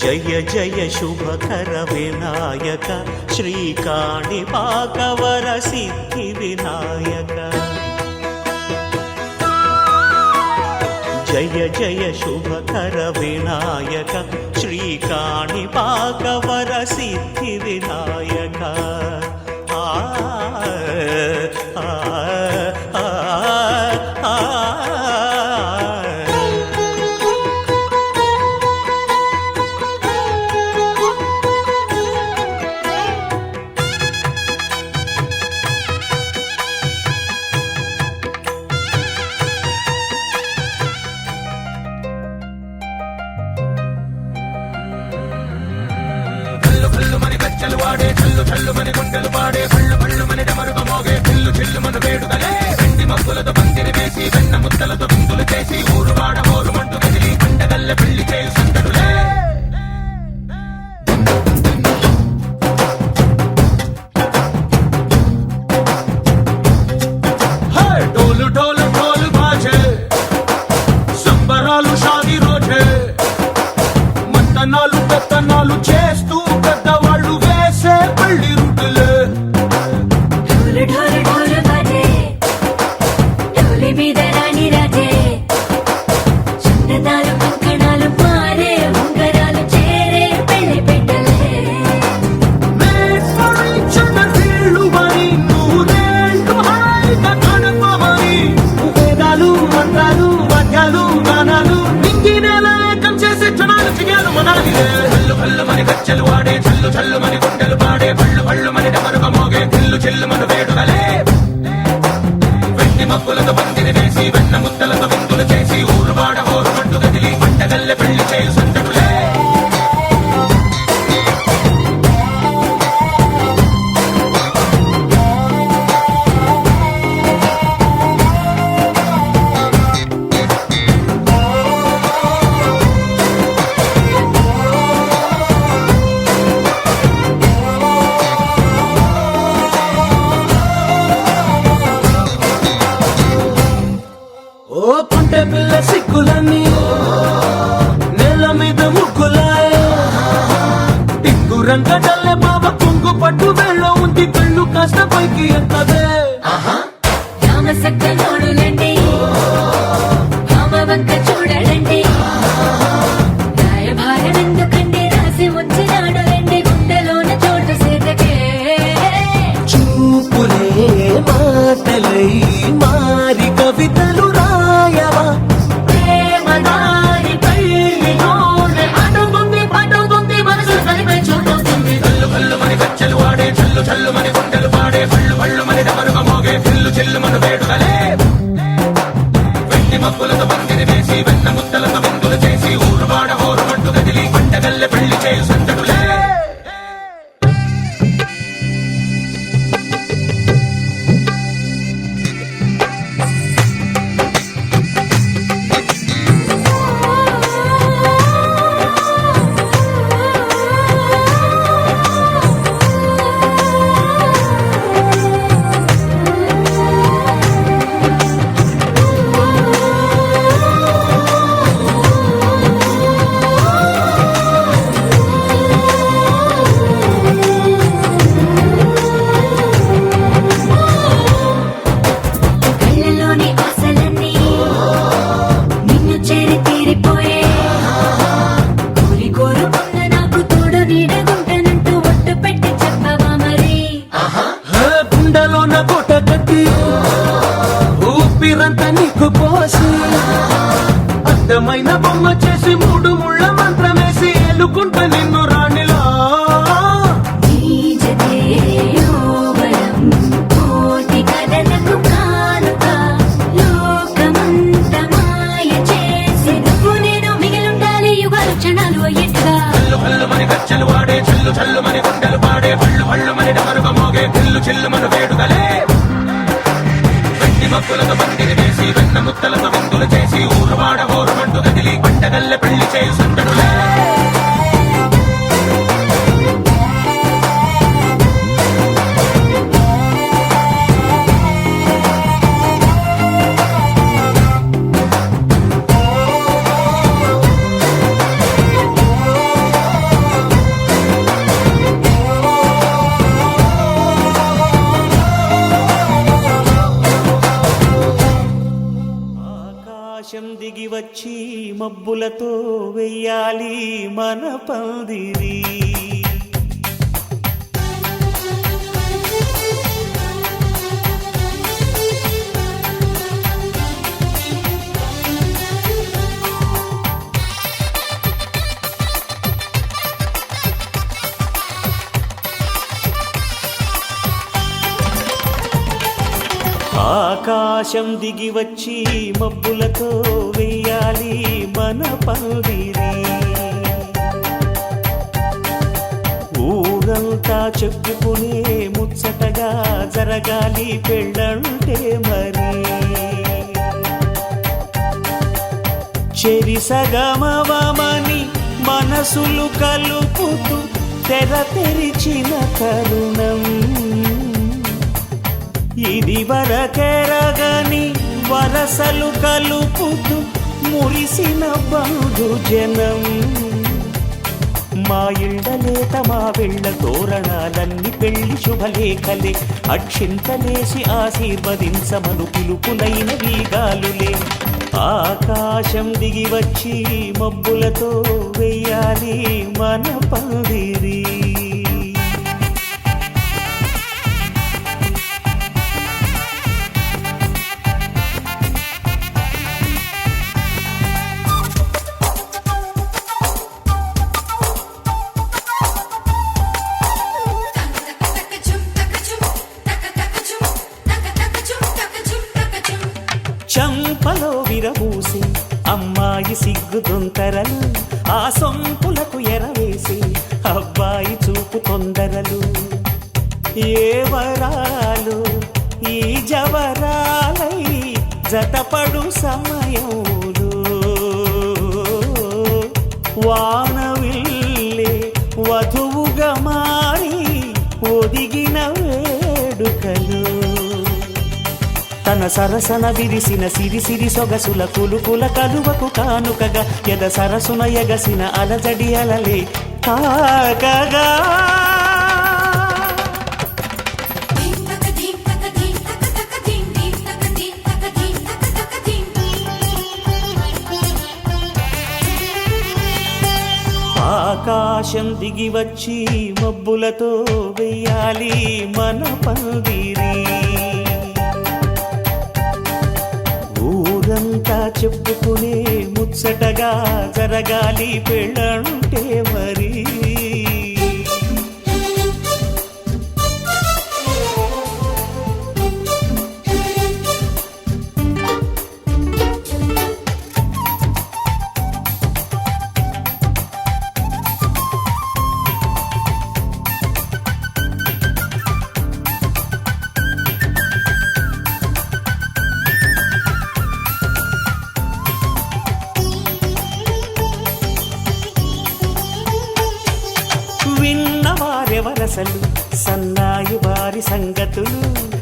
జయ జయ శుభకర వినాయక శ్రీకాణిపాకవర సిద్ధి వినాయక జయ జయ శుభకర వినాయక శ్రీకాణిపాకవర సిద్ధి వినాయక చల్లు వాడే చల్లు చల్లు మని గుండెలు పాడే పళ్ళు పళ్ళు మని డమరుగ మోగే చిల్లు చిల్లు మన వేడుదలే వెండి మబ్బులతో పందిరి వేసి వెన్న ముద్దలతో విందులు చేసి ఊరు వాడ ఊరు మంటు కదిలి పండగల్లె పెళ్లి చేయి సందడులే డోలు డోలు డోలు బాజే సంబరాలు షాదీ రోజే మంతనాలు పెత్తనాలు చేస్తూ పెద్దవాళ్ళు వేసే పెళ్లి రుటులే ఢోలు ఢోలు ఢోలు బాజే ఢోలి మీద రాణి రాజే చందనాలు కంకణాలు మారే ఉంగరాలు చేరే పెళ్లి పెట్టలే వీళ్ళు మరి నూరేళ్ళు హాయిగా గడపమని వేదాలు మంత్రాలు వాద్యాలు గానాలు నింగినేల ఏకం చేసే క్షణాలు చిగాలు మనాలిలే చల్లు కల్లు మని గచ్చెలు వాడే చల్లు చల్లు మని గుండెలు పాడే పళ్ళు పళ్ళు మని డమరుగ మోగే చిల్లు చిల్లు మన వేడుదలే వెండి మబ్బులతో పందిరి వేసి వెన్న ముద్దలతో విందులు చేసి ఊరు వాడ ఊరు మంటు కదిలి పంటగల్లె పెళ్లి చేయు సందడులే ఓ పుంటె పిల్ల సిక్కులన్నీ నెల మీద ముగ్గులాయ టింగు రంగడల్లె బాబా కుంగు పట్టు వెళ్ళ ఉంది కళ్ళు కాస్త పైకి ఎత్తదే రామ సక్క నోడులండి రామ వంక చూడడండి రాయభారం ఎందుకండి రాసి ఉంచినాడు రండి గుండెలోన చోటు సీతకే చూపులే మాటలై మారి కవితలు రాయవా ప్రేమదారి పెళ్లిలోనే అడుగుంది పడుగుంది మనసు కలిపే చూడొస్తుంది చల్లు కల్లు మని గచ్చెలు వాడే చల్లు చల్లు మని గుండెలు పాడే పళ్ళు పళ్ళు మని డమరుగ మోగే చిల్లు చిల్లు మన వేడుదలే వెండి మబ్బులతో పందిరి వేసి వెన్న ముద్దలతో విందులు చేసి ఊరు వాడ ఊరు మంటు కదిలి పంటగల్లె పెళ్లి చేయు సందడులే కళ్ళలోని ఆశలన్నీ నిన్ను చేరి తీరిపోయే కోరి కోరుకున్న నాకు తోడు నీడగుంటనంటూ ఒట్టు పెట్టి చెప్పవా మరి గుండెలోన కోట కట్టి ఊపిరంతా నీకు పోసి అందమైన బొమ్మ చేసి మూడు ముళ్ళ మంత్రమేసి ఎలుకుంట నిన్ను రాణిలా నీజతే యోవరం కోటి కథలకు కానుక లోకమంత మాయ చేసి నువ్వు నేను మిగిలుండాలి యుగాలు క్షణాలు అయ్యేట్టుగా చల్లు కల్లు మని గచ్చెలు వాడే చల్లు చల్లు మని గుండెలు పాడే పళ్ళు పళ్ళు మని డమరుగ మోగే చిల్లు చిల్లు మన వేడుదలే వెండి మబ్బులతో పందిరి వేసి వెన్న ముద్దలతో విందులు చేసి ఊరు వాడ ఊరు మంటు కదిలి పంటగల్లె పెళ్లి చేయు సందడులే ఆకాశం దిగి వచ్చి మబ్బులతో వెయ్యాలి మన పందిరి. ఆకాశం దిగి వచ్చి మబ్బులతో వెయ్యాలి మన పందిరి. ఊరంతా చెప్పుకునే ముచ్చటగా జరగాలి పెళ్ళంటే మరి. చెరిసగమవమని మనసులు కలుపుతూ తెర తెరిచిన తరుణం. ఇది వరకెరగని వరసలు కలుపుతూ మురిసిన బంధుజనం. మా ఇళ్ళలేత మా వెళ్ళ తోరణాలన్నీ పెళ్లి శుభలేఖలే. అక్షింతలేసి ఆశీర్వదించమను పిలుపులైన వీగాలులే. ఆకాశం దిగి వచ్చి మబ్బులతో వెయ్యాలి మన పందిరి. చంపలో విరబూసి అమ్మాయి సిగ్గు దొంతరలు. ఆ సొంపులకు ఎరవేసి అబ్బాయి చూపు తొందరలు. ఏ వరాలు ఈ జవరాలై జతపడు సమయంలో. వానవిల్లే వధువుగా మారి ఒదిగిన వేడుకలు. తన సరసన విరిసిన సిరిసిరి సొగసుల కులుకుల కలువకు కానుకగా ఎద సరసున ఎగసిన అలజడి అలలే తాకగా. ఆకాశం దిగి వచ్చి మబ్బులతో వెయ్యాలి మన పందిరి. ఊరంతా చెప్పుకునే ముచ్చటగా జరగాలి పెళ్ళంటే మరి. విన్నవారెవరసలు సన్నాయి వారి సంగతులు.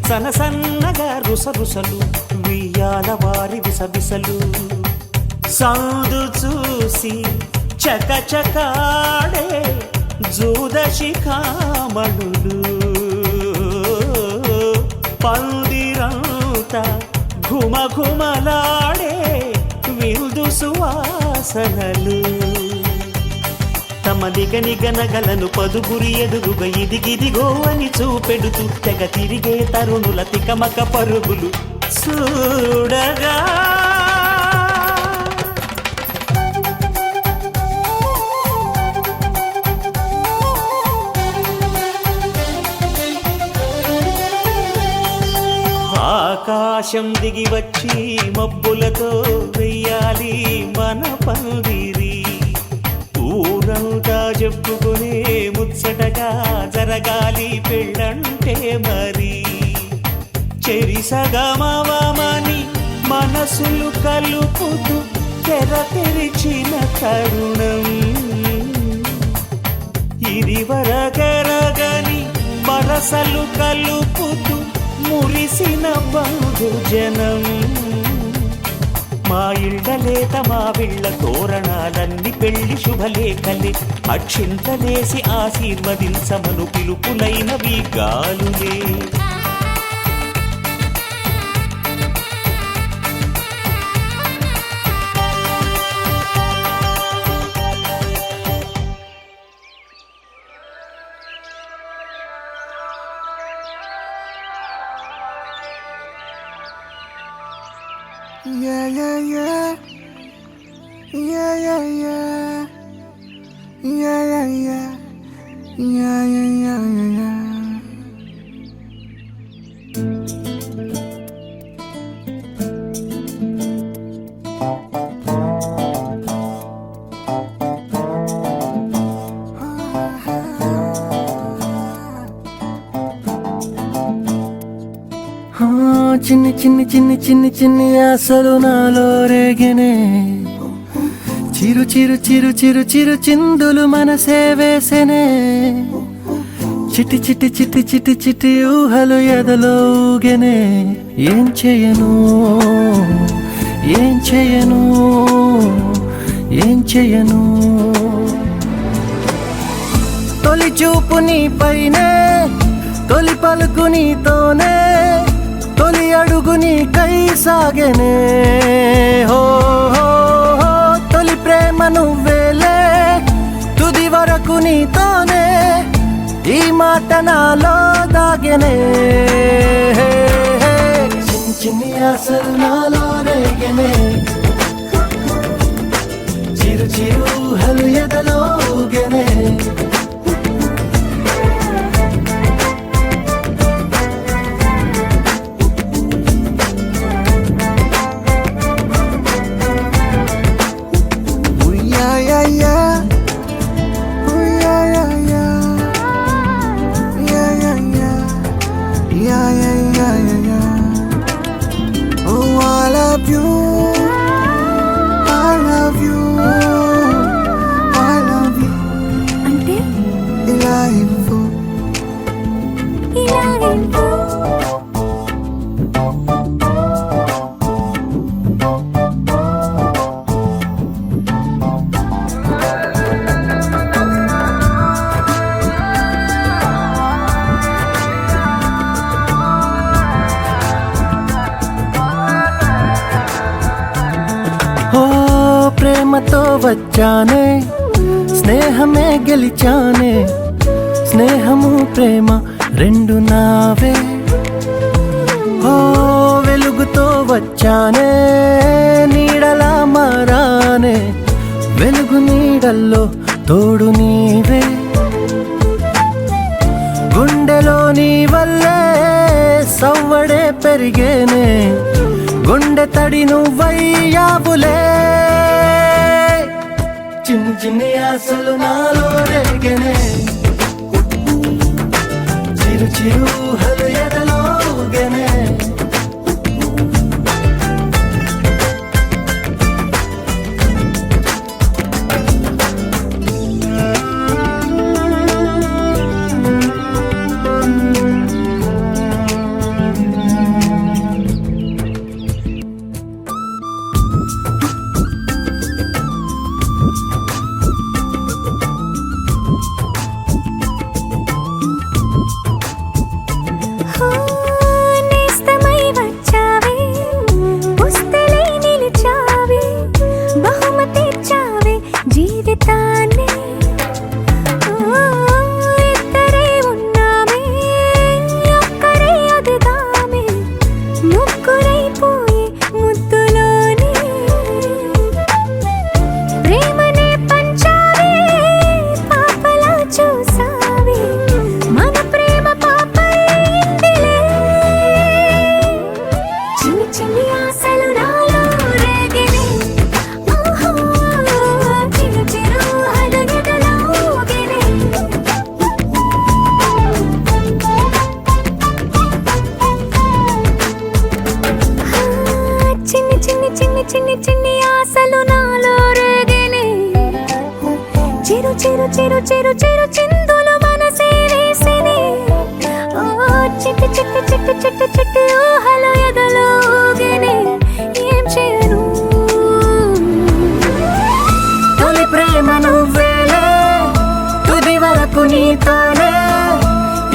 సనసన్నగా రుసరుసలు వియ్యాల వారి విసవిసలు. సాధు చూసి చకచకాడే జూదశిఖామణులు. పందిరంతా ఘుమఘుమలాడే విందు సువాసనలు. తమ నిగనిగనగలను పదుగురి ఎదురుగా ఇదిగిదిగో అని చూపెడుతూ తెగ తిరిగే తరుణుల తికమక పరుగులు చూడగా. ఆకాశం దిగి వచ్చి మబ్బులతో వెయ్యాలి మన పందిరి. ఊరంతా చెప్పుకునే ముచ్చటగా జరగాలి పెళ్ళంటే మరి. చెరిసగమవమని మనసులు కలుపుతూ తెర తెరిచిన తరుణం. ఇది వరకెరగని వరసలు కలుపుతూ మురిసిన బంధుజనం. మా ఇళ్ళలేత మా వీళ్ళ తోరణాలన్నీ పెళ్లి శుభలేఖలే. అక్షింతలేసి ఆశీర్వదించమను పిలుపులైనవి గాలులే. Yeah, yeah, yeah. Yeah, yeah, yeah. Yeah, yeah, yeah. Yeah, yeah, yeah, yeah, yeah. చిన్ని చిన్ని చిన్ని చిన్ని చిన్ని ఆశలు నాలో రేగనే చిరు చిరు చిరు చిరు చిరు చిందులు మనసే వేసెనే చిటి చిటి చిటి చిటి చిటి ఊహలు ఎదలో ఊగెనే ఏం చేయను ఏం చేయను ఏం చేయను తొలి చూపు నీ పైనే తొలి పలుకు నీతోనే తొలి అడుగు నీకై సాగెనే హో హో హో తొలి ప్రేమ నువ్వేలే తుది వరకు నీతోనే ఈ మాట నాలో దాగెనే చిన్ని చిన్ని ఆశలు నాలో రేగెనే చిరు చిరు ఊహలు ఎదలో ఊగెనే అంటే ఇలా ప్రేమతో వచ్చానే స్నేహమే గెలిచానే స్నేహము ప్రేమ రెండు నావే ఓ వెలుగుతో వచ్చానే నీడలా మారానే వెలుగు నీడల్లో తోడు నీవే గుండెలో నీ వల్లే సవ్వడే పెరిగేనే గుండె తడి నువ్వయ్యావులే చిన్ని చిన్ని ఆశలు నాలో రేగెనే చిరు చిరు ఊహలు ఎదలో ఊగెనే నేస్తమై వచ్చావే పుస్తలై నిలిచావే బహుమతి ఇచ్చావే జీవితాన్ని ఇద్దరే ఉన్నామే ఒక్కరే అదిగామే ముగ్గురైపోయి ముద్దులోనే ప్రేమనే పంచావే పాపలా చూసావే మన ప్రేమ పాపైందిలే చిన్ని చిన్ని ఆశలు నాలో రేగినే ఓహో చిరు చిరు అలగెదలో ఊగెనే చిన్ని చిన్ని చిన్ని చిన్ని చిన్ని ఆశలు నాలో రేగినే చిరు చిరు చిరు చిరు చిరు చిందులు మనసే వేసినే ఓ చిట్టి చిట్టి చిట్టి చిట్టి చిట్టి ఊహలు ఎదలో ఊగెనే ఏం చేయను తొలి ప్రేమ నువ్వేలే తుది వరకు నీతోనే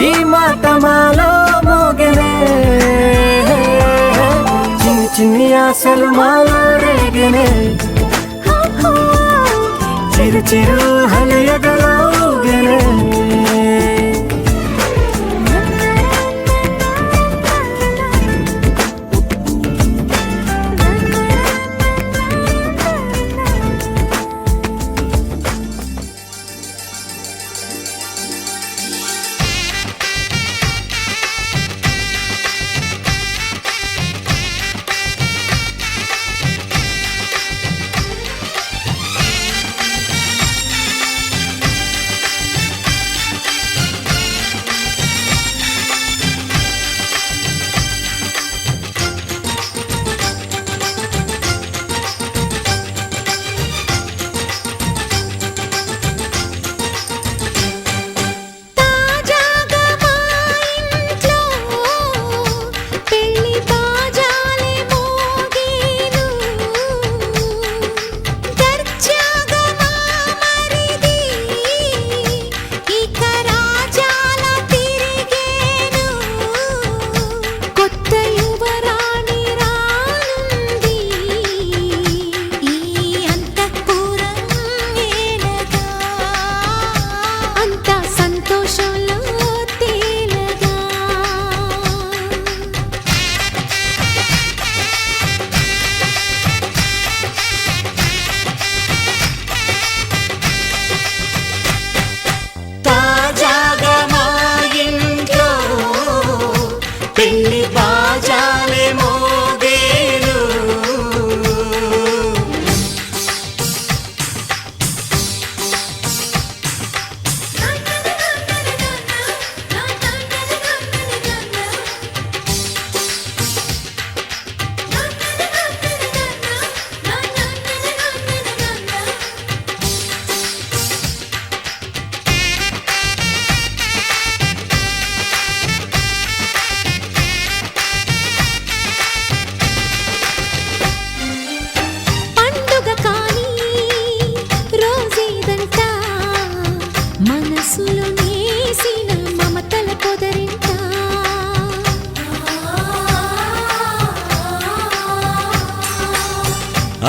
ఈ మాట మాలో మోగెనే చిన్ని చిన్ని ఆశలు మాలో రేగెనే చిరు చిరు ఊహలు ఎదలో ఊగెనే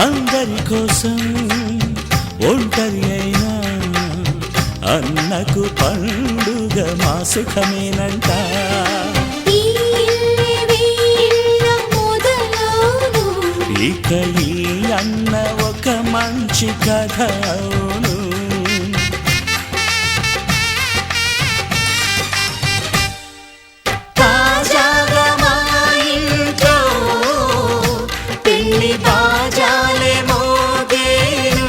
అందరి కోసం ఒంటరి అయినా అన్నకు పండుగ మా సుఖమేనంట. ఈ ఇల్లే వీళ్ళ మొదలవును. ఇక ఈ అన్న ఒక మంచి కథ అవును. తాజాగా మా ఇంట్లో పెళ్లి బాజాలే మోగేను.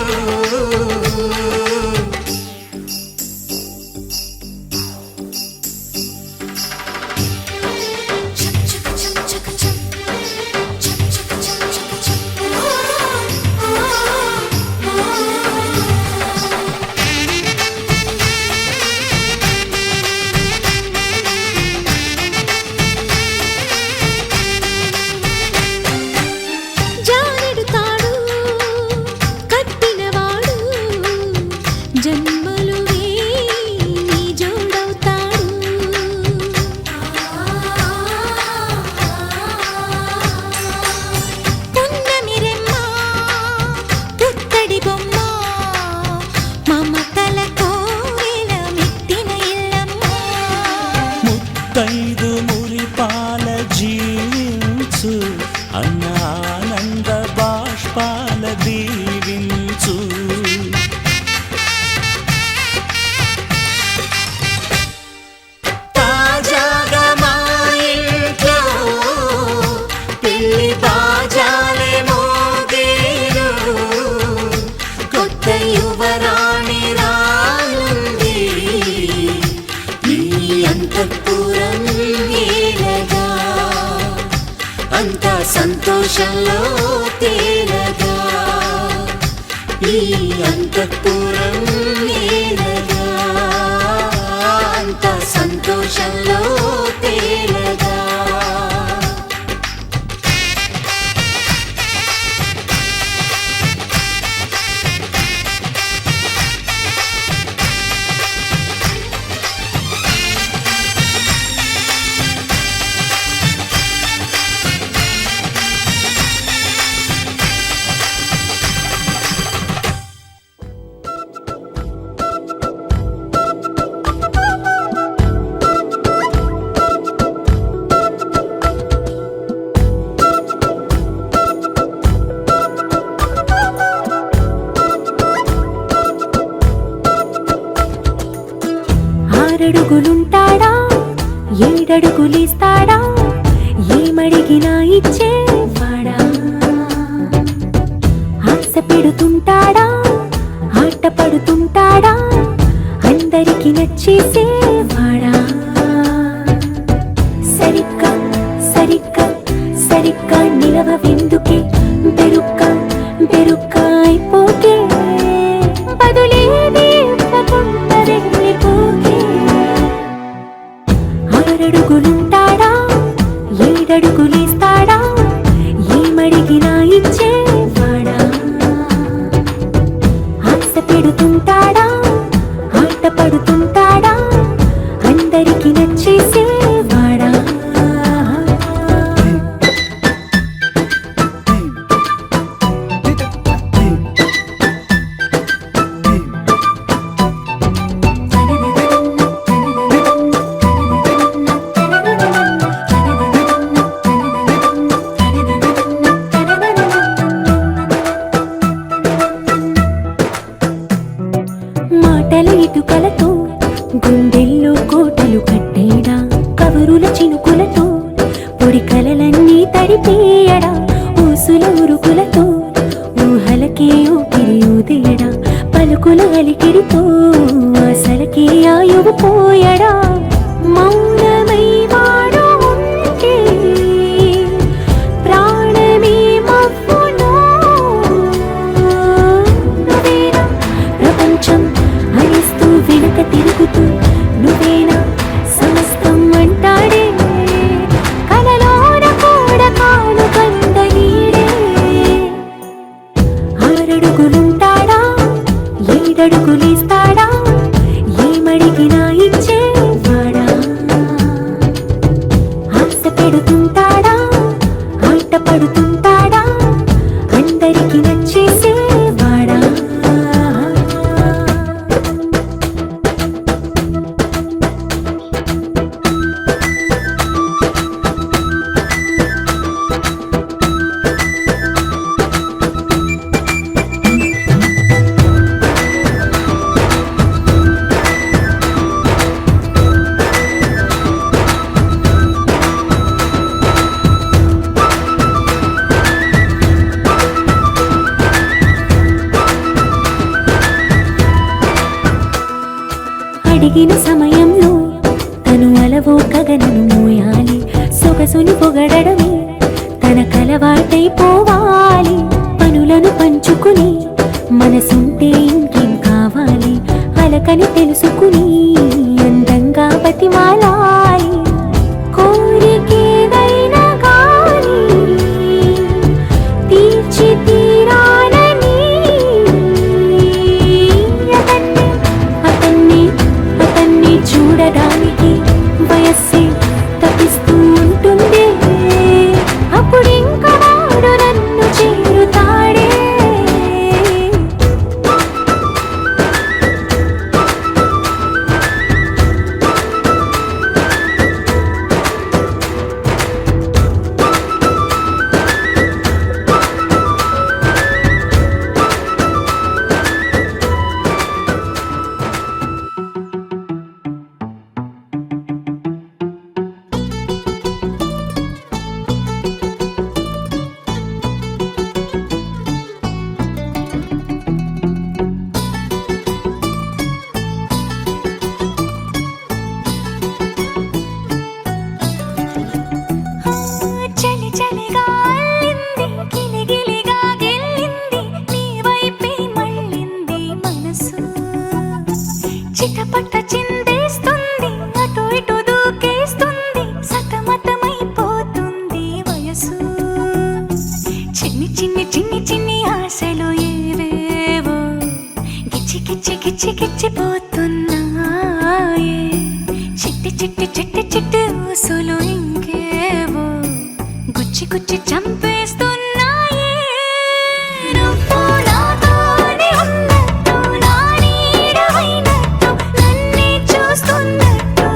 జానెడు తాడు కట్టినవాడు జన్మలు వేయి జోడవుతాడు. పున్నమిరెమ్మ పుత్తడి బొమ్మ మమతల కోవెల మెట్టిన ఇల్లమ్మ. ముత్తైదు మురిపాల జీవించు అన్న ఆనంద బాష్పాల దీవించు. తాజాగా మా ఇంట్లో పెళ్లి బాజాలే మోగేను. కొత్త యువరాణి రానుంది ఈ అంతఃపురం ఏలగా. అంతా సంతోషంలో తేలగా ఈ అంతఃపురం ఏలగా. అంతా సంతోషంలో తేలగా. ఆరడుగులుంటాడా ఏడడుగులిస్తాడా ఏమడిగినా ఇచ్చేవాడా. ఆశ పెడుతుంటాడా ఆట పడుతుంటాడా అందరికి నచ్చేసేవాడా. సరిగ్గా సరిగ్గా సరిగ్గా నిలవెందుకే బెరుక్క బెరుక్క అయిపోకే బదులేది ఇవ్వకుండా వెళ్ళిపోకే. ఆరడుగులుంటాడా ఏడడుగులిస్తాడా ఏమడిగినా ఇచ్చేవాడా. ఆశ పెడుతుంటాడా ఆట పడుతుంటాడా అందరికి నచ్చేసేవాడా. మాటల ఇటుకలతో గుండెల్లో కోటలు కట్టేడా కబురుల చినుకులతో పొడి కలలన్నీ తడిపేయడా. ఊసుల ఉరుకులతో ఊహలకే ఊపిరి ఊదేయడా పలుకుల అలికిడితో ఆశలకే ఆయువు పోయడా. మౌనమై వాడు ఉంటే ప్రాణమే మవ్వునో. నువ్వేనా ప్రపంచం అనిస్తూ వెనుక తిరుగుతూ నువ్వేనా సమస్తం అంటాడే కలలోన కూడా కాను కంద నీడే. ఆరడుగులుంటాడా ఏడడుగులిస్తాడా ఏమడిగినా ఇచ్చేవాడా. ఆశ పెడుతుంటాడా ఆట పడుతుంటాడా అందరికి మనసుకి నచ్చేసే వాడా. అడిగిన సమయంలో తను అలవో గగనను మోయాలి. సొగసుని పొగడమే తన కలవాటైపోవాలి. పనులను పంచుకుని మనసుంటే ఇంకేం కావాలి. అలకని తెలుసుకుని అందంగా బతిమాలాలి. కోరికేదైనా గాని తీర్చి తీరాలని అతన్ని చూడడానికి వయస్సే తప్పిస్తూ ఉంటుంది. అప్పుడు ఇంకా వాడు నన్ను చేరుతాడే. చలి చలిగా అల్లింది, గిలిగిలిగా గెల్లింది, నీ వైపే మళ్ళింది మనసు. చిటపట చిందేస్తుంది, అటు ఇటు దూకేస్తుంది, సతమతమైపోతుంది వయసు. చిన్ని చిన్ని చిన్ని చిన్ని ఆశలు ఏవేవో గిచ్చి గిచ్చి గిచ్చి గిచ్చిపోతున్నాయే. చిట్టి చిట్టి చిట్టి చిట్టి ఊసులు ఇంకేవో గుచ్చి గుచ్చి చంపేస్తున్నాయే. నువ్వు నాతోనే ఉన్నట్టు, నా నీడవైనట్టు, నన్నే చూస్తున్నట్టు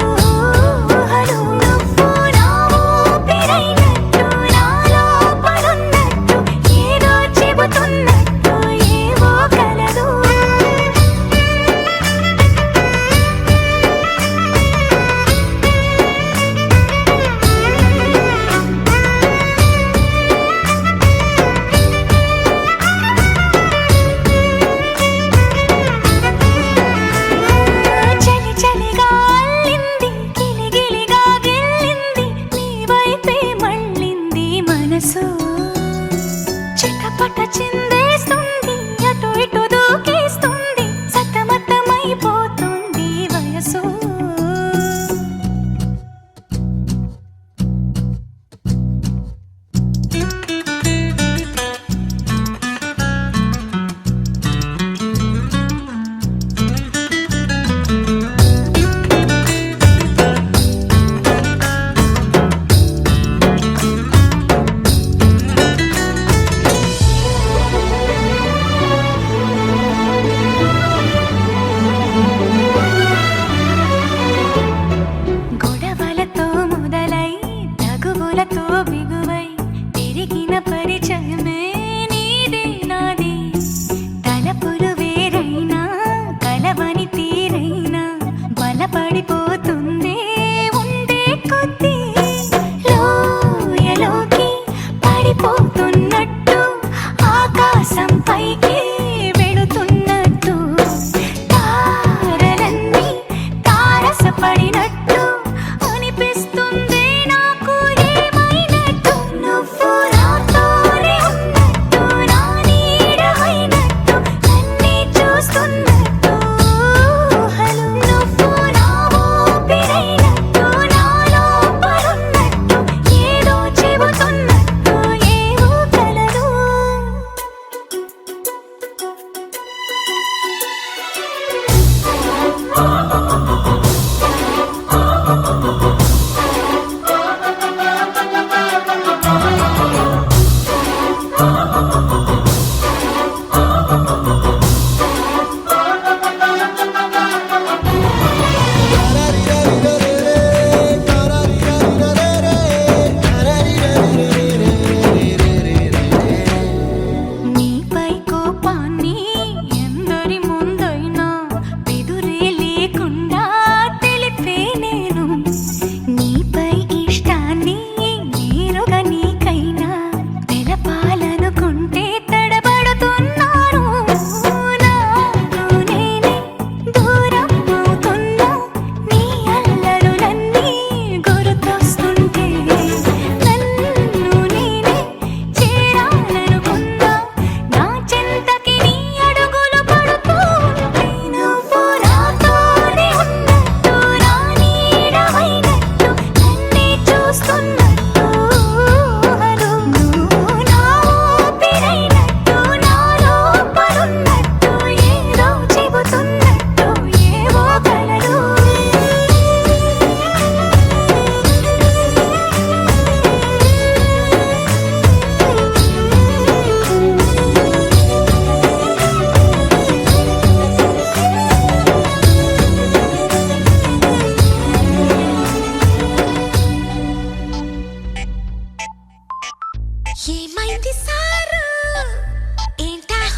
ఊహలు. నువ్వు నా ఊపిరైనట్టు, నాలో పడున్నట్టు, ఏదో చెబుతున్నట్టు ఏవో కలదు.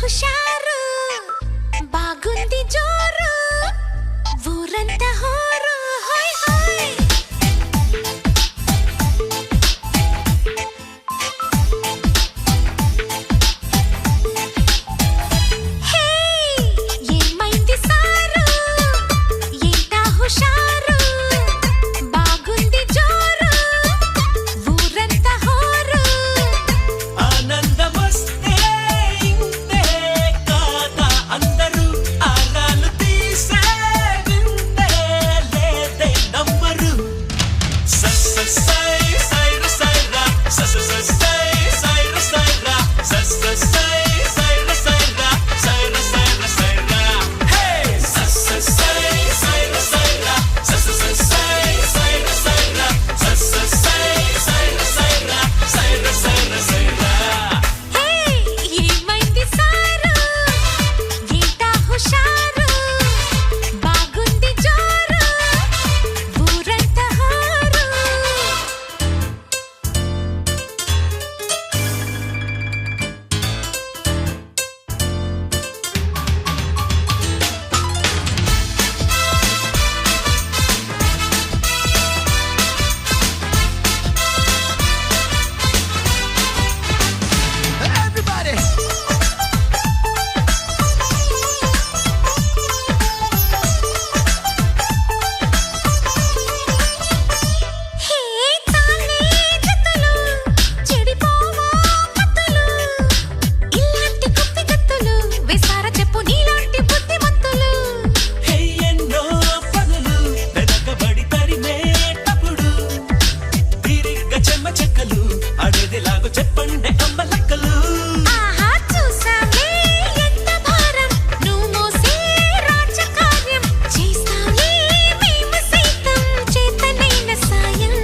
హుషారు బాగుంది జోరు ఊరంతా హోరు హోయ్ హోయ్ హే ఏమైంది సారు ఏంటా హుషారు బాగుంది జోరు ఊరంతా హోరు ఆనందమస్తే ఇంతే కాదా అందరూ ఆరాలు తీసే వింతే లేదే నమ్మరు సై సైర సైరా సై సైర సైరా సై సైర సైరా సైర సైర సైరా హే సై సైర సైరా సై సైర సైరా సై సైర సైరా సైర సైర సైరా హే ఏమైంది సారు ఏంటా హుషారు బాగుంది జోరు ఊరంతా హోరు Everybody! హే తానే జతలు చెడిపోవా మత్తులు ఇలాంటి కుప్పి కత్తులు వేసారా చెప్పు నీలాంటి బుద్ధిమంతులు హే ఎన్నో పనులు వెనకబడి తరిమేటప్పుడు తీరిగ్గా చెమ్మ చెక్కలు అడేదిలాగో చెప్పండి అమ్మ లెక్కలు ఆహా చూసావే ఎంత భారం నువ్వు మోసే రాజకార్యం చేస్తావే మేము సైతం చేతనైన సాయం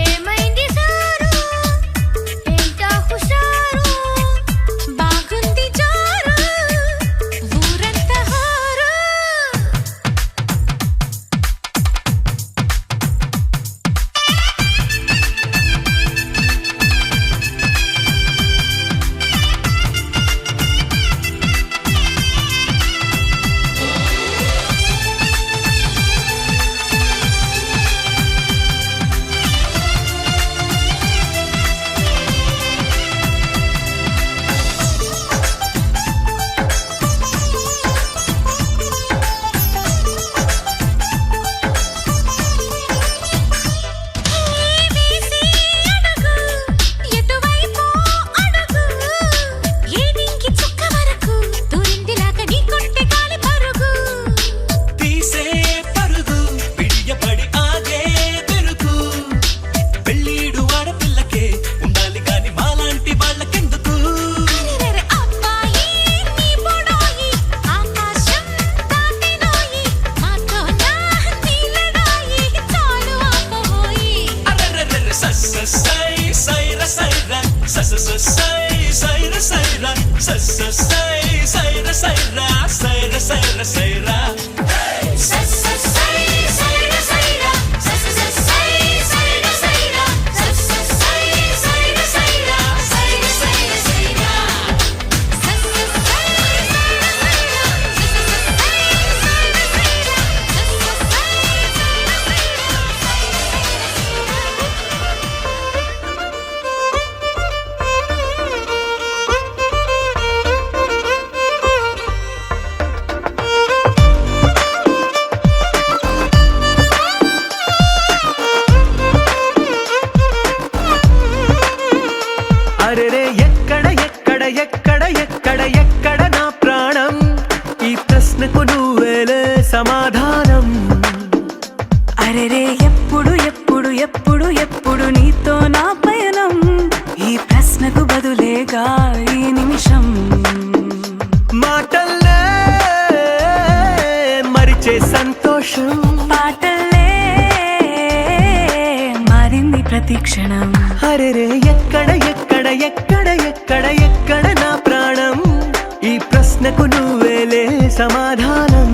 ఏమైంది సారు ఏంటా హుషారు బాగుంది జోరు ఊరంతా హోరు వేసి అడుగు ఎటువైపు అడుగు ఏడింకి చుక్క వరకు దూరిందిలాగా నీ కొట్టే గాలి పరుగు తీసే పరుగు పిడియపడి ఆగే పెరుగు పెళ్ళీడు ఆడపిల్లకే ఉండాలి గాని మాలాంటి వాళ్ళకెందుకు అరెరెరె అబ్బాయి నీ బొడోయి ఆకాశం దాటినోయి మాతో నా నీలడాయి చాలు ఆపబోయి అరెరెరెరె సై సైర సైరా సై సైర సైరా సై సైర సైరా సైర సైర సైరా అరెరే ఎక్కడ ఎక్కడ ఎక్కడ ఎక్కడ ఎక్కడ నా ప్రాణం ఈ ప్రశ్నకు నువ్వేలే సమాధానం అరెరే ఎప్పుడు ఎప్పుడు ఎప్పుడు ఎప్పుడు నీతో నా పయనం ఈ ప్రశ్నకు బదులేగా ఈ నిమిషం మాటల్లే మరిచే సంతోషం పాటలే మారింది ప్రతి క్షణం అరెరే ఎక్కడ ఎక్కడ ఎక్కడ ఎక్కడ ఎక్కడ నా ప్రాణం ఈ ప్రశ్నకు నువ్వేలే సమాధానం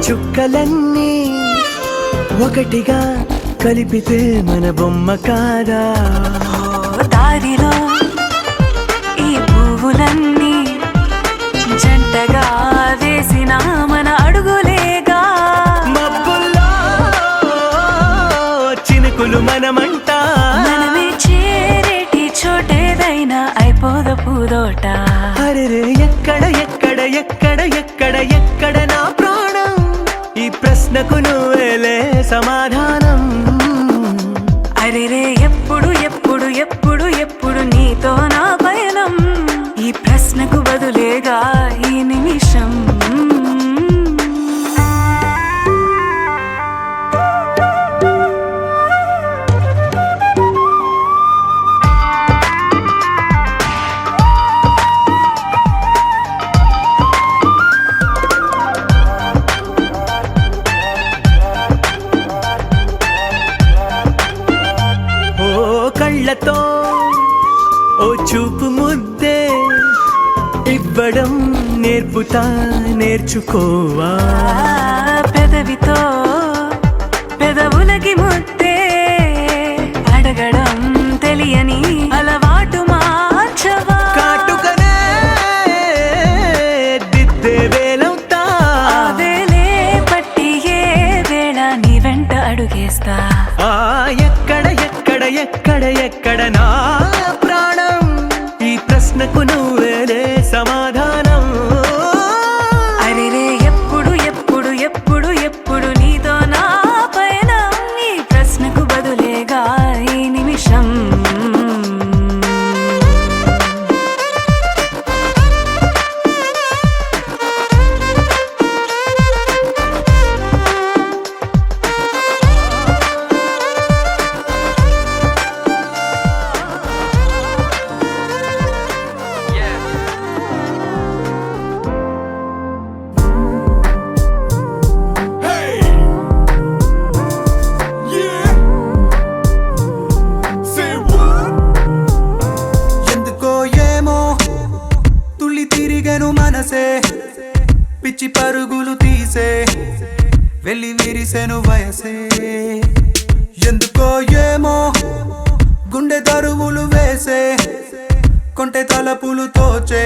చుక్కలన్నీ ఒకటిగా కలిపితే మన బొమ్మ కాదా దారిలో ఈ పువ్వులన్నీ జంటగా వేసిన మన అడుగులేగా మబ్బుల్లో చినుకులు మనమంట మనమే చేరేటి చోటేదైనా అయిపోద పూదోట అరే ఎక్కడ ఎక్కడ ఎక్కడ ఎక్కడ ఎక్కడ నా ప్రాణం ఈ ప్రశ్నకు నువ్వేలే సమాధానం అరెరే ఎప్పుడు ఎప్పుడు ఎప్పుడు ఎప్పుడు నీతో నా పయనం ఈ ప్రశ్నకు బదులేగా ఈ నిమిషం కళ్ళతో ఓ చూపు ముద్దే ఇవ్వడం నేర్పుతా నేర్చుకోవా పెదవితో పెదవులకి ముద్దే అడగడం తెలియని అలవాటు మార్చవా కాటుకనే దిద్దే వేలవుతా వేలే పట్టి ఏ వేళ నీ వెంట అడుగేస్తా ఎక్కడ ఎక్కడ ఎక్కడ ఎక్కడ నా ప్రాణం ఈ ప్రశ్నకు నువ్వేలే సమాధానం అరెరే ఎప్పుడు ఎప్పుడు ఎప్పుడు ఎప్పుడు నీతో నా పైన ఈ ప్రశ్నకు బదులేగా ఈ నిమిషం మనసే పిచ్చి పరుగులు తీసే వెళ్ళి విరిసెను వయసే ఎందుకో ఏమో గుండె దరువులు వేసే కొంటె తలపులు తోచే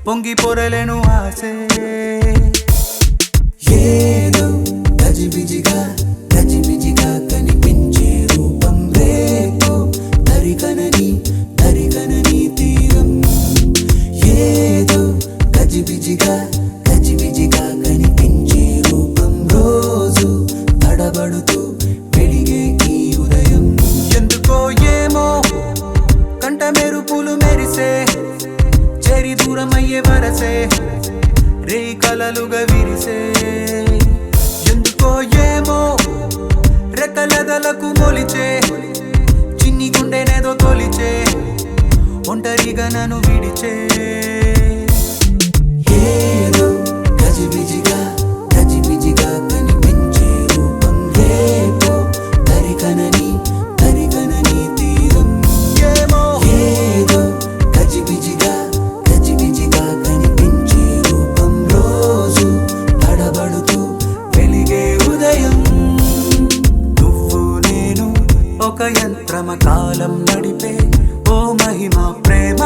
పొంగి పొరలేను ఆసే ఏదో గజిబిజిగా గజిబిజిగా కనిపించే రూపం రేపో దరికనని దరికనని తీరం ఏదో గజిబిజిగా గజిబిజిగా కనిపించే రూపం రోజు తడబడుతూ వెలిగే ఈ ఉదయం ఎందుకో ఏమో కంట మెరుపులు మెరిసే చేరి దూరమయ్యే వరసే రే కలలుగా విరిసే ఎందుకో ఏమో రెక్కలదలకు మొలిచే చిన్ని గుండెనేదో తొలిచే ఒంటరిగా నన్ను విడిచే ఏదో గజిబిజిగా గజిబిజిగా కనిపించే రూపం రేపో దరికనని దరికనని తీరం ఏమో ఏదో గజిబిజిగా గజిబిజిగా కనిపించే రూపం రోజు తడబడుతూ వెలిగే ఉదయం నువ్వు నేను ఒక యంత్రమ కాలం నడిపే ఓ మహిమా ప్రేమ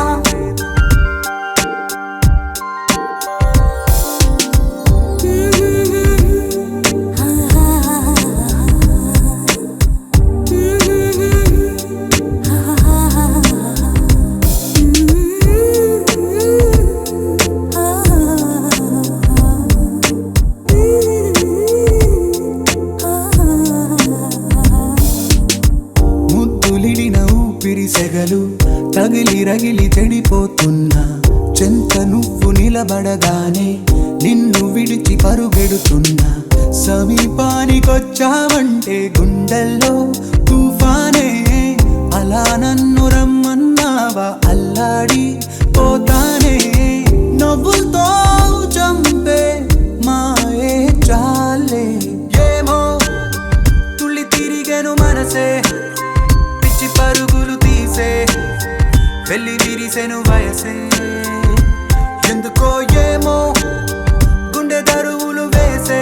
ముద్దులిడిన ఊపిరి సెగలు తగిలి రగిలి చెడిపోతున్నా చెంత నువ్వు నిలబడగానే నిన్ను విడిచి పరుగెడుతున్నా సమీపానికొచ్చావంటే గుండెల్లో తుఫానే అలా నన్ను రమ్మన్నావా అల్లాడి పోతానే నవ్వులతో చంపే మాయే చాలే ఏమో తుళ్ళి తిరిగెను మనసే పిచ్చి పరుగులు తీసే వెళ్ళి విరిసెను వయసే ఎందుకో ఏమో గుండె దరువులు వేసే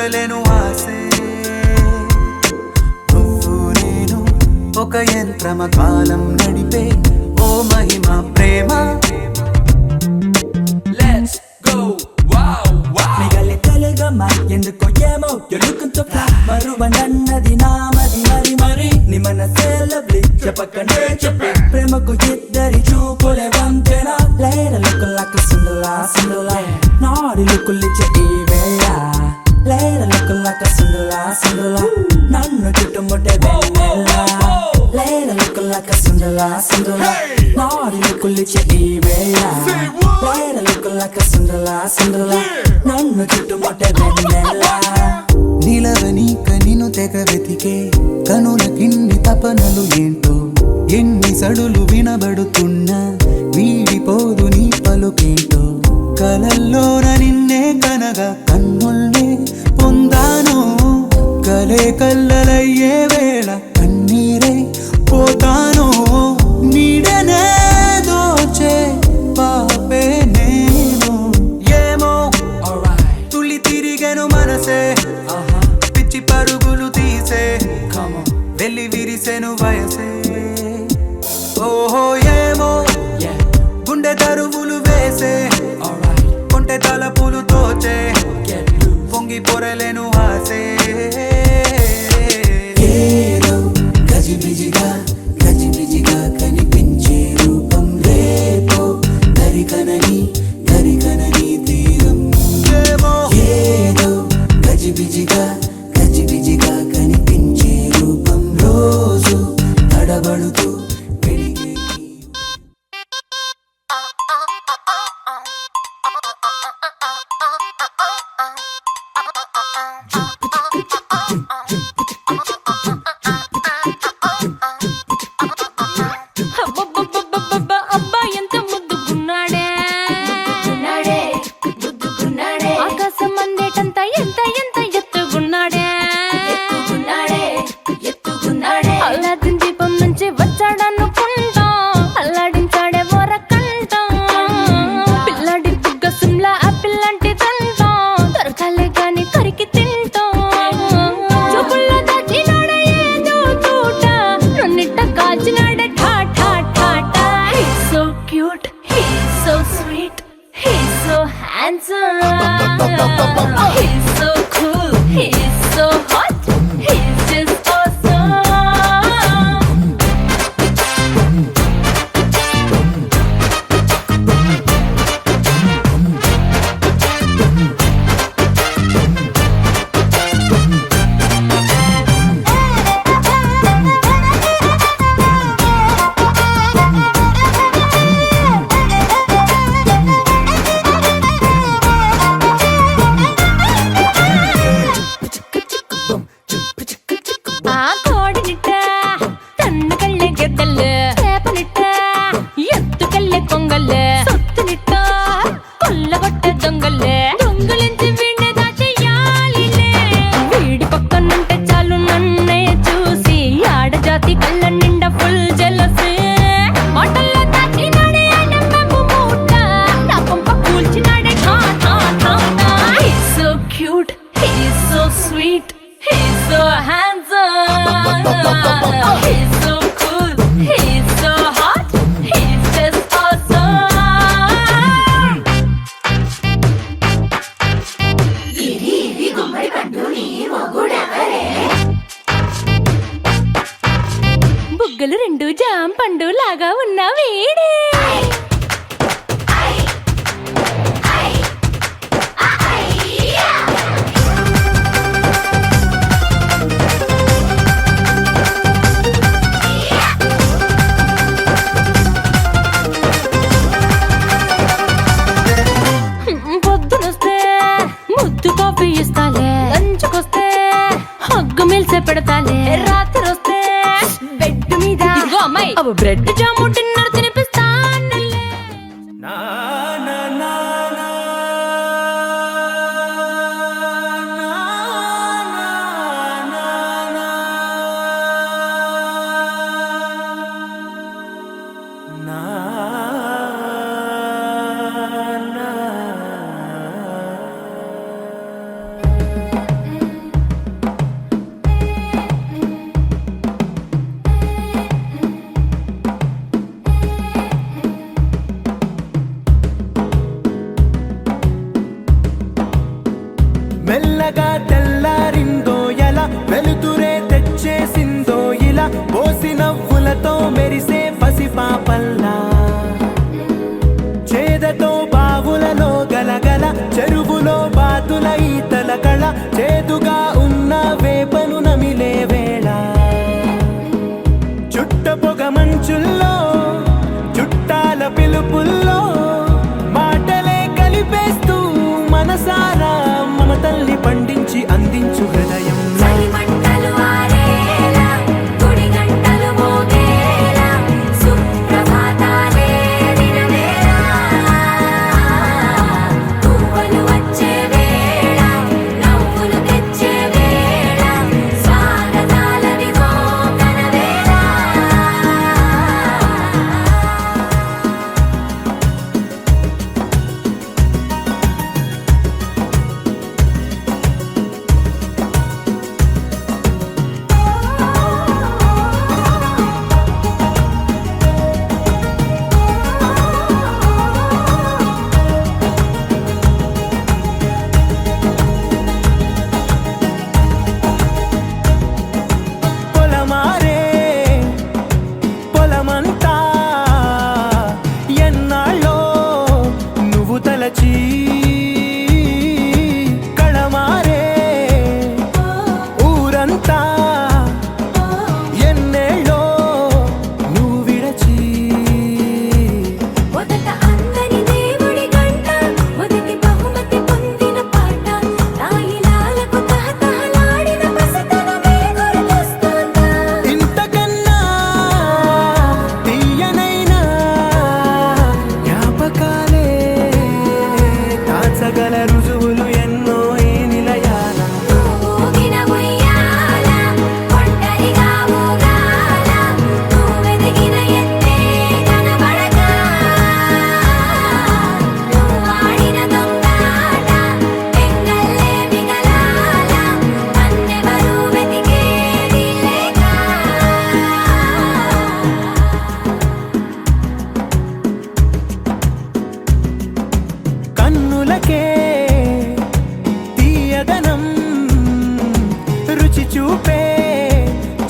పొరలేను ఆసే నువ్వు నేను ఒక యంత్రమ కాలం నడిపే ఓ మహిమ ప్రేమ Let's go, wow, wow. మిగలి తెలుగమ్మ ఎందుకో ఏమో ఎలుకంతో మరువనన్నది నామది మరి మరి నీ మనసే లవ్లీ చెప్పకనే చెప్పే ప్రేమకు ఇద్దరి చూపులే వంతెన లేర లుక్కులకి సుందలా సుందలా నాడి లుక్కులిచ్చే ఈ వేళ లేర లుక్కులకి సుందలా సుందలా నన్ను చుట్టుముట్టే వెన్నెల లేర లుక్కులకి సుందలా సుందలా నాడి లుక్కులిచ్చే ఈ వేళ లేర లుక్కులకి సుందలా సుందలా నన్ను చుట్టుముట్టే వెన్నెల నిలవని కనిను తెగ వెతికే కనుల కిన్ని తపనలు ఏంటో ఎన్ని సడులు వినబడుతున్నా వీడిపోదు నీ పలుకేంటో కలల్లోన నిన్నే కనగా కన్నుల్నే పొందాను కలే కల్లలయ్యే వేళ కన్నీరై పోతాను నీడనే దోచే పాపే నేను ఏమో తుళ్ళి తిరిగెను మనసే పిచ్చి పరుగులు తీసే వెళ్ళి విరిసెను వయసే ఓహో ఏమో గుండె దరువులు వేసే కొంటె తలపులు తోచే పొంగి పొరలేను ఆసే ఏదో గజిబిజిగా గజిబిజిగా కనిపించే రూపం రేపో దరికనని దరికనని తీరం ఏదో గజిబిజిగా గజిబిజిగా కనిపించే రూపం రోజు తడబడుతూ పెరిగే అబ్బబ్బబ్బబ్బబ్బ, అబ్బా ఎంత ముద్దుకున్నాడే ఆకాశం అందేటంత ఎంత ఎంత ఎత్తుకున్నాడే అల్లాదిన్ దీపం నుంచి వచ్చాడనుకుంటా అల్లాడించాడే ఓరకంట పిల్లాడి బుగ్గ సిమ్లా ఆపిల్ లాంటి తంట దొరకాలే గాని కరికి తింటా చూపుల్లో దాచినాడే ఏదో తోట నన్నిట్ట కాచినాడే ఠా ఠా ఠా ఠా He's so cute, he's so sweet, he's so handsome, he's so cool, he's so hot, he's just awesome. ఆ కోడినిట్ట తన్ను కళ్ళే గెద్దలు చేపనిట్ట ఎత్తుకెళ్ళే కొంగల్లే సొత్తునిట్ట కొల్లగొట్టే దొంగల్లే దొంగలించి వీణ్ణి దాచేయాలిలే వీడి పక్కనుంటే చాలు నన్నే చూసి ఆడజాతి కళ్ళ నిండా ఫుల్ జలసే మాటల్లో దాచినాడే అన్నమ్మ మూట నా కొంప కూల్చినాడే ఠా ఠా ఠా ఠా He's so cute, he's so sweet, he's so handsome, he's so cool, he's so hot, he's just awesome. బుగ్గలు రెండు జామ పండు లాగా ఉన్న వీడే పొద్దునొస్తే ముద్దు కాఫీ ఇస్తాలే లంచుకొస్తే హగ్గు మిల్సే పెడతాలే రాత్రి వస్తే బెడ్ మీద ఇదిగో అమ్మాయి అబ్బ బ్రెడ్ జాము డిన్నర్ తినిపిస్తానులే Na na na na మెల్లగా తెల్లారిందో ఎలా వెలుతురే తెచ్చేసిందో ఇలా పోసి నవ్వులతో మెరిసే పసిపాపల్లా చేదతో బావులలో గలగల చెరువులో బాతుల ఈతల కళ చేదుగా ఉన్న వేపను నమిలే వేళ చుట్ట పొగ మంచుల్లో చుట్టాల పిలుపుల్లో మాటలే కలిపేస్తూ మనసారా మమతల్ని పండించి అందించు హృదయం చలిమంటలు ఆరేలా గుడి గంటలు మోగేలా సుప్రభాతాలే దినవేళ పువ్వులు వచ్చే వేళ నవ్వులు తెచ్చే వేళ స్వాగతాలవిగో కనవేళ పొలమారే పొలమంతా ఎన్నాళ్ళో నువ్వు తలచి కళమారే ఊరంతా ఎన్నేళ్ళో నువ్వు విడచి మొదట అందని దేవుడి గంట మొదటి బహుమతి పొందిన పాట తాయిలాలకు తహతహలాడిన పసితనమే గుర్తొస్తుందా ఇంతకన్నా తీయనైనా జ్ఞాపకాలే దాచగల రుజువులు ఎన్నో ఈ నిలయాల ఊగిన ఉయ్యాల ఒంటరిగా ఊగాల నువ్వెదిగిన ఎత్తే కనబడక నువ్వాడిన దొంగాట పెంగల్లే మిగలాల నన్నెవరూ వెతికేది లేక కన్నులకే తీయదనం రుచి చూపే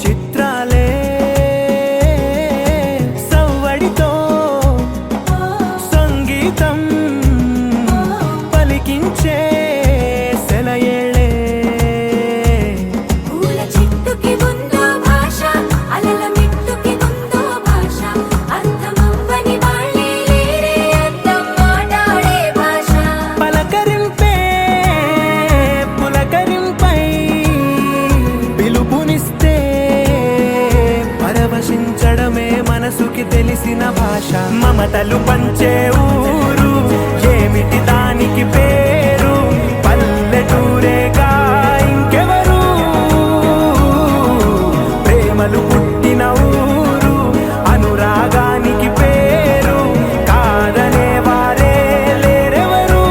చిత్రాలే సవ్వడితో సంగీతం పలికించే సెలయేళే పూల చెట్టుకి ఉందో భాష అలల మిట్టుకి ఉందో భాష అర్థమవ్వని వాళ్ళే లేరే అర్థం మాట్లాడే భాష పలకరింపే పులకరింపై పిలుపునిస్తే పరవశించడమే మనసుకి తెలిసిన భాష మమతలు పంచే ఊరు ఏమిటి దానికి పేరు పల్లెటూరేగా ఇంకెవరు ప్రేమలు పుట్టిన ఊరు అనురాగానికి పేరు కాదనే వారే లేరెవరు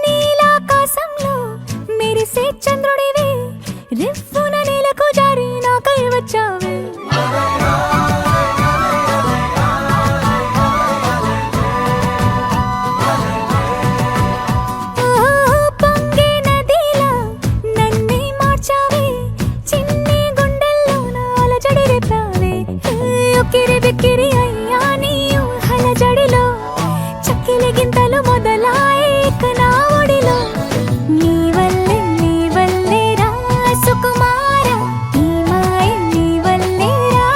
నీలాకాశంలో మెరిసే చంద్రుడివి రిఫ్ఫున నేలకు జారి నాకై వచ్చావే పొంగే నదిలా నన్నే మార్చావే చిన్ని గుండెల్లో నాలజడి రేపావే ఉక్కిరి బిక్కిరి అయ్యా నీ ఊహల జడిలో చక్కిలి గింతలు మొదలాయి ఇక నా ఒడిలో నీ వల్లే రా సుకుమార ఈ మాయ నీ వల్లే రా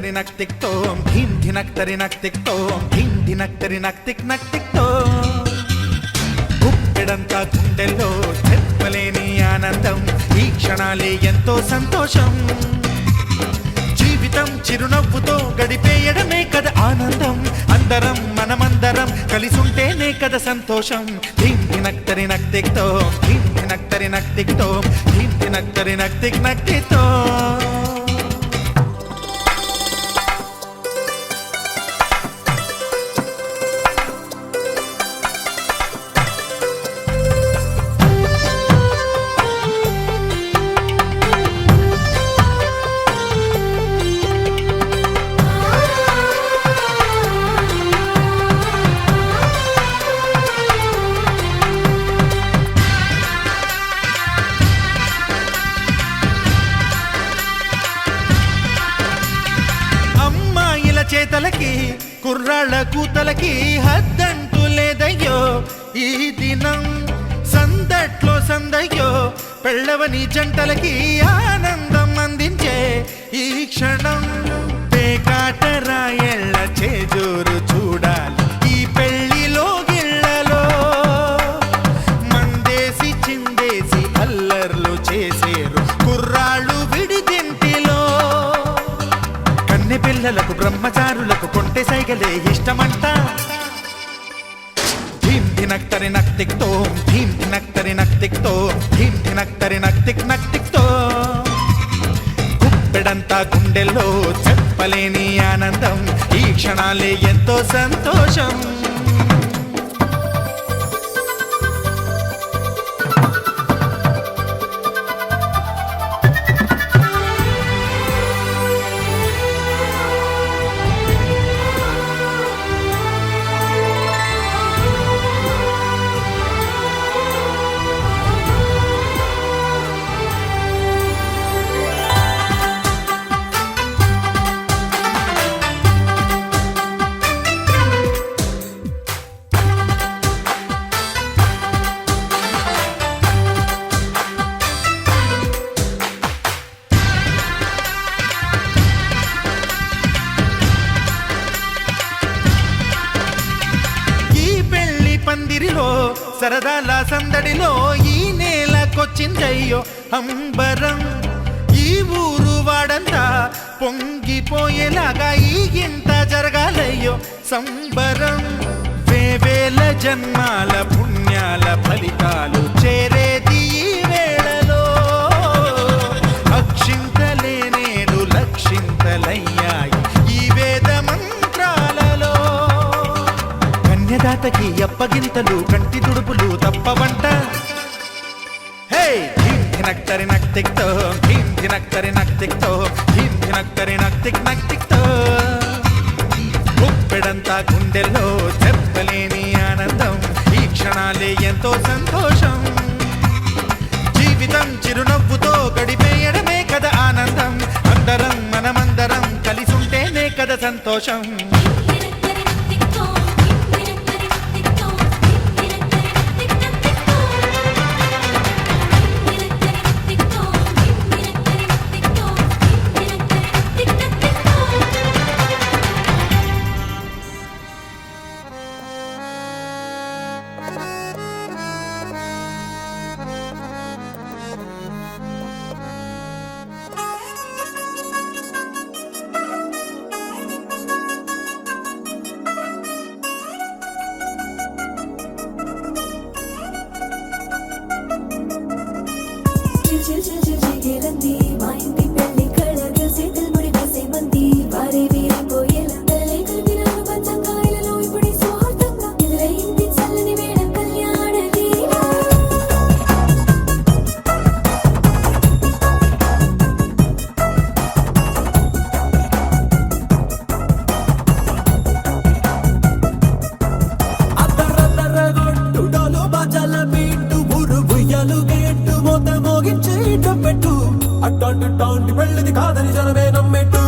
ధినక్ తిక్ తోం ధీం ధినక్ తరినక్ తోం ధీం ధినక్ తరినక్ తిక్ తోం గుప్పెడంతా గుండెల్లో చెప్పలేని ఆనందం ఈ క్షణాలే ఎంతో సంతోషం జీవితం చిరునవ్వుతో గడిపేయడమే కదా ఆనందం అందరం మనమందరం కలిసుంటేనే కదా సంతోషం ధీం ధినక్ తరినక్ తోం ధీం ధినక్ తరినక్ తోం ధీం ధినక్ తరినక్ తోం చేతలకి కుర్రాళ్ళ కూతలకి హద్దంటూ లేదయ్యో ఈ దినం సందట్లో సందయ్యో పెళ్ళవని జంటలకి ఆనందం అందించే ఈ క్షణం పేకాట రాయళ్ళ చేజోరు చూడాలి ఈ పెళ్లిలో గిళ్ళలో మందేసి చిందేసి అల్లర్లు చేసేరు కుర్రాళ్ళు విడిదింటిలో పిల్లలకు బ్రహ్మచారులకు కొంటె సైగలే ఇష్టమంట ధీం ధినక్ తరినక్ తోం ధీం ధినక్ తరినక్ తోం ధీం ధినక్ తరినక్ తోం గుప్పెడంతా గుండెల్లో చెప్పలేని ఆనందం ఈ క్షణాలే ఎంతో సంతోషం పందిరిలో సరదాల సందడిలో ఈ నేలకొచ్చిందయ్యో అంబరం ఈ ఊరు వాడంతా పొంగిపోయేలాగా ఈ గింత జరగాలయ్యో సంబరం వేవేల జన్మాల పుణ్యాల ఫలితాలు చేరేది ఈ వేళలో అక్షింతలే నేడు లక్షింతలయ్యాయి ఈ వేద మంత్రాలలో కన్యదాతకి అప్పగింతలు కంటి దుడుపులు తప్పవంట హే ధీం ధినక్ తరినక్ తోం ధీం ధినక్ తరినక్ తోం ధీం ధినక్ తరినక్ తోం గుప్పెడంతా గుండెల్లో చెప్పలేని ఆనందం ఈ క్షణాలే ఎంతో సంతోషం జీవితం చిరునవ్వుతో గడిపేయడమే కదా ఆనందం అందరం మనమందరం కలిసుంటేనే కదా సంతోషం మా ఇంటి పెళ్లి కళగా చేతులు ముడి వేసే మంది వారే వీరిపోయేలా తలలే కలిపినారు పంచంగాయలలో ఇప్పుడే సౌహార్దంగా ఎదురైంది చల్లని వేళ కళ్యాణ దీవెన. అద్దరద్దరగొట్టు డోలు బాజాల బీటు ఊరు బుయ్యలు గేట్టు మోత మోగించి పెట్టు అట్టాంటి టాంటి పెళ్ళిది కాదని జనమే నమ్మెట్టు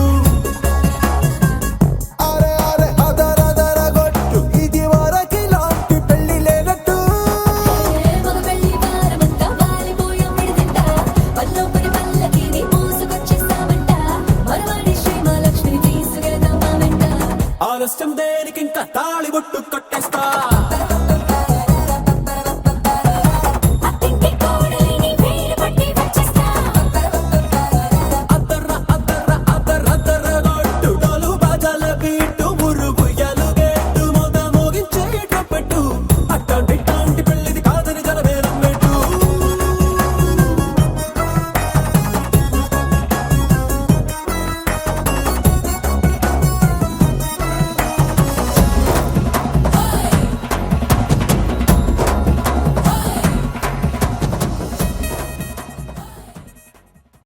అరే అరే అదరదరగొట్టు ఇది వరకి లాంటి పెళ్లి లేనట్టు మగ పెళ్లి వారమంతా వాలిపోయాం విడిదింట పల్లోపరి పల్లకిని మోసుకొచ్చేస్తామంట మరవాడి శ్రీ మహాలక్ష్మిని తీసి స్టార్